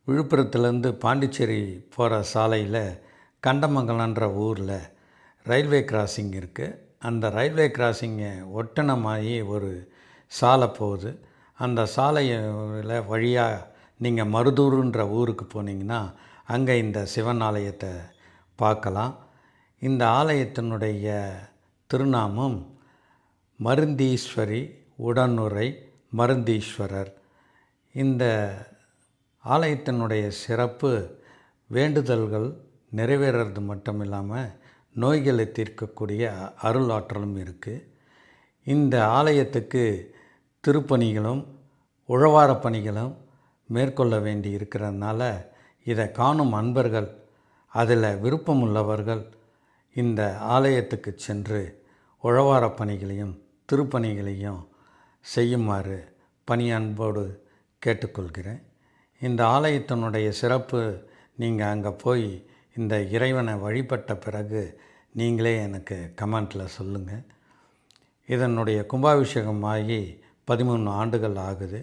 விழுப்புரத்துலேருந்து பாண்டிச்சேரி போகிற சாலையில் கண்டமங்கலன்ற ஊரில் ரயில்வே கிராசிங் இருக்குது. அந்த ரயில்வே கிராசிங்கை ஒட்டனமாகி ஒரு சாலை போகுது. அந்த சாலையில் வழியாக நீங்கள் மருதூருன்ற ஊருக்கு போனீங்கன்னா அங்கே இந்த சிவன் ஆலயத்தை பார்க்கலாம். இந்த ஆலயத்தினுடைய திருநாமம் மருந்தீஸ்வரி உடனுறை மருந்தீஸ்வரர். இந்த ஆலயத்தினுடைய சிறப்பு வேண்டுதல்கள் நிறைவேறது மட்டும் இல்லாமல் நோய்களை தீர்க்கக்கூடிய அருளாற்றலும் இருக்குது. இந்த ஆலயத்துக்கு திருப்பணிகளும் உழவார பணிகளும் மேற்கொள்ள வேண்டி இருக்கிறதுனால இதை காணும் அன்பர்கள், அதில் விருப்பமுள்ளவர்கள் இந்த ஆலயத்துக்கு சென்று உழவார பணிகளையும் திருப்பணிகளையும் செய்யுமாறு பணி அன்போடு கேட்டுக்கொள்கிறேன். இந்த ஆலயத்தினுடைய சிறப்பு நீங்கள் அங்கே போய் இந்த இறைவனை வழிபட்ட பிறகு நீங்களே எனக்கு கமெண்ட்டில் சொல்லுங்கள். இதனுடைய கும்பாபிஷேகம் ஆகி 13 ஆண்டுகள் ஆகுது.